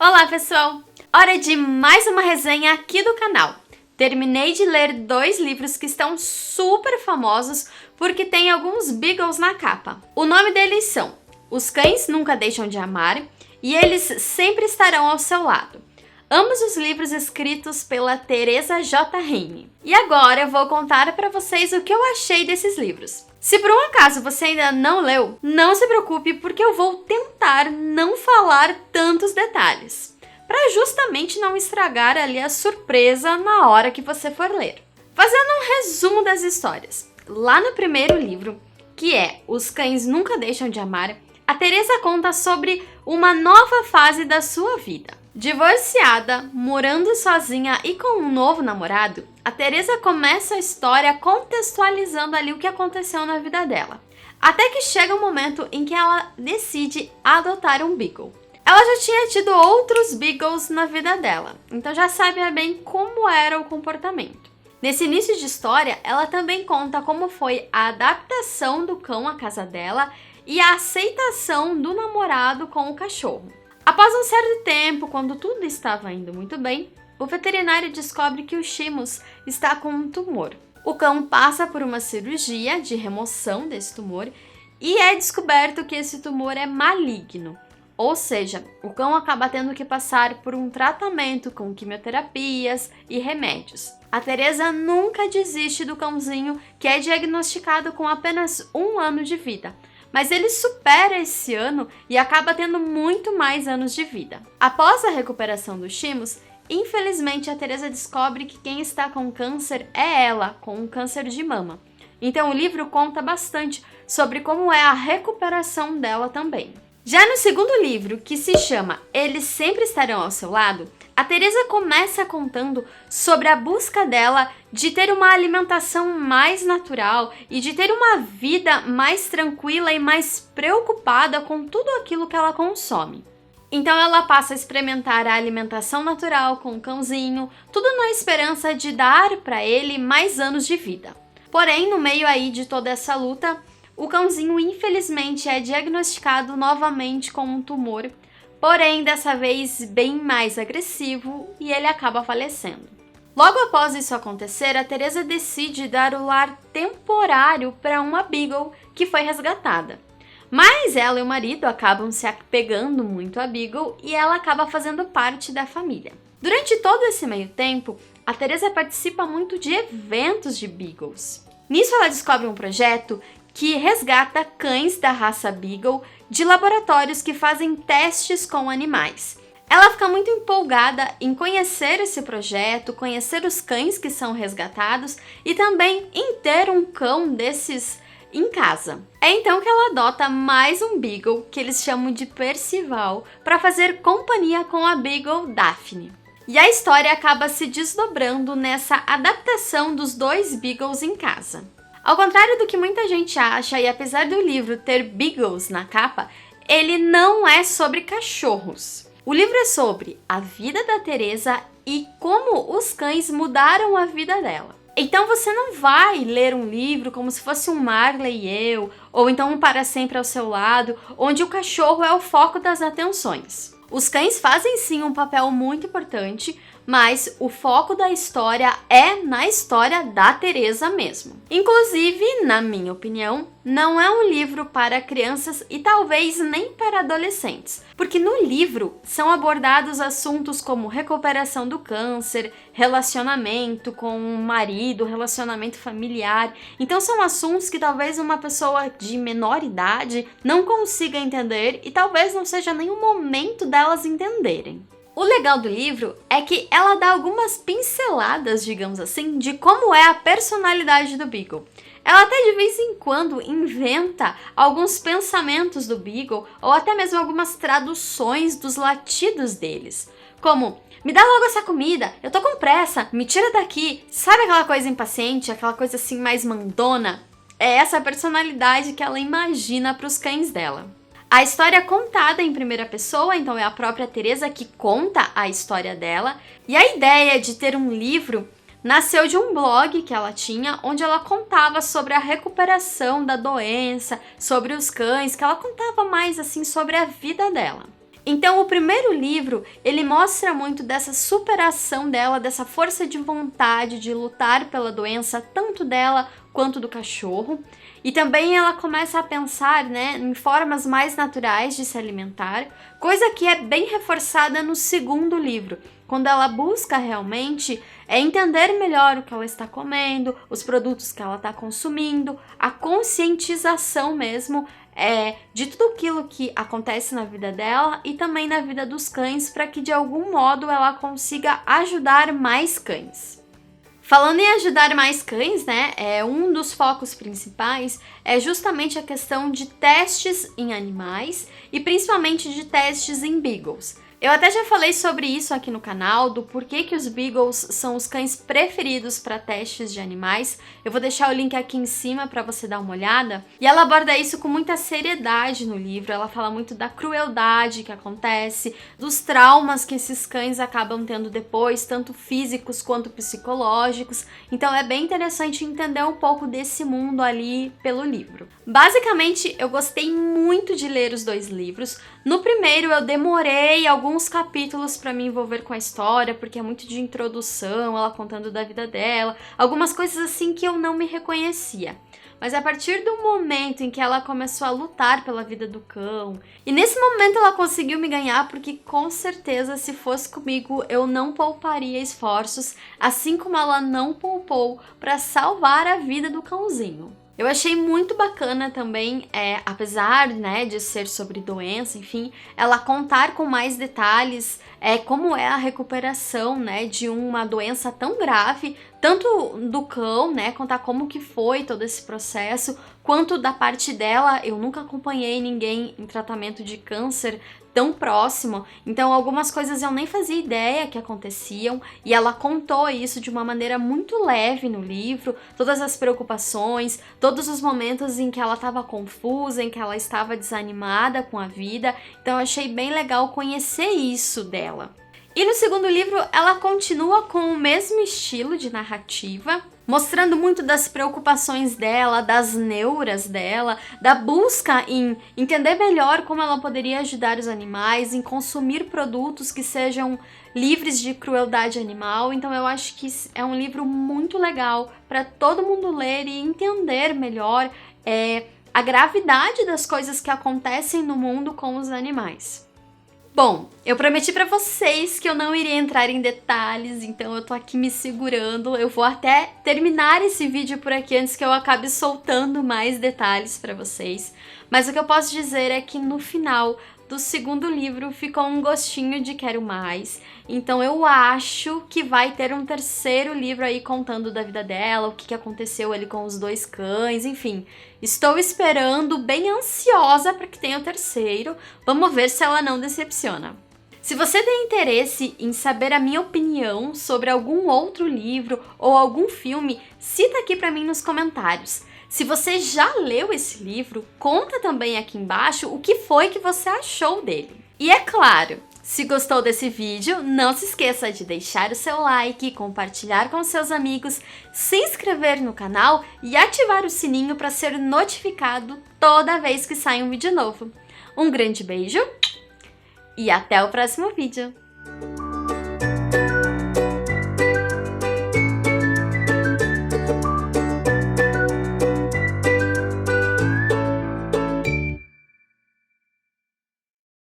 Olá pessoal! Hora de mais uma resenha aqui do canal. Terminei de ler 2 livros que estão super famosos porque tem alguns Beagles na capa. O nome deles são Os Cães Nunca Deixam de Amar e Eles Sempre Estarão ao Seu Lado. Ambos os livros escritos pela Teresa J. Heine. E agora eu vou contar para vocês o que eu achei desses livros. Se por um acaso você ainda não leu, não se preocupe porque eu vou tentar não falar tantos detalhes, para justamente não estragar ali a surpresa na hora que você for ler. Fazendo um resumo das histórias, lá no primeiro livro, que é Os Cães Nunca Deixam de Amar, a Teresa conta sobre uma nova fase da sua vida. Divorciada, morando sozinha e com um novo namorado, a Teresa começa a história contextualizando ali o que aconteceu na vida dela. Até que chega um momento em que ela decide adotar um Beagle. Ela já tinha tido outros Beagles na vida dela, então já sabe bem como era o comportamento. Nesse início de história, ela também conta como foi a adaptação do cão à casa dela e a aceitação do namorado com o cachorro. Após um certo tempo, quando tudo estava indo muito bem, o veterinário descobre que o Seamus está com um tumor. O cão passa por uma cirurgia de remoção desse tumor e é descoberto que esse tumor é maligno. Ou seja, o cão acaba tendo que passar por um tratamento com quimioterapias e remédios. A Teresa nunca desiste do cãozinho, que é diagnosticado com apenas 1 ano de vida. Mas ele supera esse ano e acaba tendo muito mais anos de vida. Após a recuperação do Seamus, infelizmente a Teresa descobre que quem está com câncer é ela, com um câncer de mama. Então o livro conta bastante sobre como é a recuperação dela também. Já no segundo livro, que se chama Eles Sempre Estarão ao Seu Lado, a Teresa começa contando sobre a busca dela de ter uma alimentação mais natural e de ter uma vida mais tranquila e mais preocupada com tudo aquilo que ela consome. Então ela passa a experimentar a alimentação natural com o cãozinho, tudo na esperança de dar para ele mais anos de vida. Porém, no meio aí de toda essa luta, o cãozinho infelizmente é diagnosticado novamente com um tumor, porém dessa vez bem mais agressivo, e ele acaba falecendo. Logo após isso acontecer, a Teresa decide dar o lar temporário para uma Beagle que foi resgatada. Mas ela e o marido acabam se apegando muito à Beagle e ela acaba fazendo parte da família. Durante todo esse meio tempo, a Teresa participa muito de eventos de Beagles. Nisso ela descobre um projeto que resgata cães da raça Beagle de laboratórios que fazem testes com animais. Ela fica muito empolgada em conhecer esse projeto, conhecer os cães que são resgatados e também em ter um cão desses em casa. É então que ela adota mais um Beagle, que eles chamam de Percival, para fazer companhia com a Beagle Daphne. E a história acaba se desdobrando nessa adaptação dos 2 Beagles em casa. Ao contrário do que muita gente acha, e apesar do livro ter Beagles na capa, ele não é sobre cachorros. O livro é sobre a vida da Teresa e como os cães mudaram a vida dela. Então você não vai ler um livro como se fosse um Marley e eu, ou então um Para Sempre ao Seu Lado, onde o cachorro é o foco das atenções. Os cães fazem sim um papel muito importante, mas o foco da história é na história da Teresa mesmo. Inclusive, na minha opinião, não é um livro para crianças e talvez nem para adolescentes, porque no livro são abordados assuntos como recuperação do câncer, relacionamento com o marido, relacionamento familiar. Então são assuntos que talvez uma pessoa de menor idade não consiga entender e talvez não seja nem o momento delas entenderem. O legal do livro é que ela dá algumas pinceladas, digamos assim, de como é a personalidade do Beagle. Ela até de vez em quando inventa alguns pensamentos do Beagle ou até mesmo algumas traduções dos latidos deles. Como, me dá logo essa comida, eu tô com pressa, me tira daqui. Sabe aquela coisa impaciente, aquela coisa assim mais mandona? É essa a personalidade que ela imagina para os cães dela. A história é contada em primeira pessoa, então é a própria Teresa que conta a história dela. E a ideia de ter um livro nasceu de um blog que ela tinha, onde ela contava sobre a recuperação da doença, sobre os cães, que ela contava mais assim sobre a vida dela. Então o primeiro livro, ele mostra muito dessa superação dela, dessa força de vontade de lutar pela doença, tanto dela quanto do cachorro. E também ela começa a pensar, né, em formas mais naturais de se alimentar, coisa que é bem reforçada no segundo livro, quando ela busca realmente entender melhor o que ela está comendo, os produtos que ela está consumindo, a conscientização mesmo de tudo aquilo que acontece na vida dela e também na vida dos cães, para que de algum modo ela consiga ajudar mais cães. Falando em ajudar mais cães, né, um dos focos principais é justamente a questão de testes em animais e principalmente de testes em beagles. Eu até já falei sobre isso aqui no canal, do porquê que os beagles são os cães preferidos para testes de animais. Eu vou deixar o link aqui em cima para você dar uma olhada. E ela aborda isso com muita seriedade no livro, ela fala muito da crueldade que acontece, dos traumas que esses cães acabam tendo depois, tanto físicos quanto psicológicos. Então é bem interessante entender um pouco desse mundo ali pelo livro. Basicamente, eu gostei muito de ler os dois livros. No primeiro eu demorei alguns capítulos para me envolver com a história, porque é muito de introdução, ela contando da vida dela, algumas coisas assim que eu não me reconhecia. Mas a partir do momento em que ela começou a lutar pela vida do cão, e nesse momento ela conseguiu me ganhar, porque com certeza se fosse comigo eu não pouparia esforços, assim como ela não poupou para salvar a vida do cãozinho. Eu achei muito bacana também, apesar, né, de ser sobre doença, enfim, ela contar com mais detalhes como é a recuperação, né, de uma doença tão grave, tanto do cão, né, contar como que foi todo esse processo, quanto da parte dela. Eu nunca acompanhei ninguém em tratamento de câncer tão próximo, então algumas coisas eu nem fazia ideia que aconteciam, e ela contou isso de uma maneira muito leve no livro, todas as preocupações, todos os momentos em que ela estava confusa, em que ela estava desanimada com a vida. Então eu achei bem legal conhecer isso dela. E no segundo livro ela continua com o mesmo estilo de narrativa, mostrando muito das preocupações dela, das neuras dela, da busca em entender melhor como ela poderia ajudar os animais, em consumir produtos que sejam livres de crueldade animal. Então eu acho que é um livro muito legal para todo mundo ler e entender melhor a gravidade das coisas que acontecem no mundo com os animais. Bom, eu prometi pra vocês que eu não iria entrar em detalhes, então eu tô aqui me segurando. Eu vou até terminar esse vídeo por aqui antes que eu acabe soltando mais detalhes pra vocês. Mas o que eu posso dizer é que no final do segundo livro ficou um gostinho de quero mais. Então eu acho que vai ter um terceiro livro aí contando da vida dela, o que aconteceu ali com os dois cães, enfim. Estou esperando, bem ansiosa para que tenha o terceiro. Vamos ver se ela não decepciona. Se você tem interesse em saber a minha opinião sobre algum outro livro ou algum filme, cita aqui para mim nos comentários. Se você já leu esse livro, conta também aqui embaixo o que foi que você achou dele. E é claro, se gostou desse vídeo, não se esqueça de deixar o seu like, compartilhar com seus amigos, se inscrever no canal e ativar o sininho para ser notificado toda vez que sai um vídeo novo. Um grande beijo e até o próximo vídeo!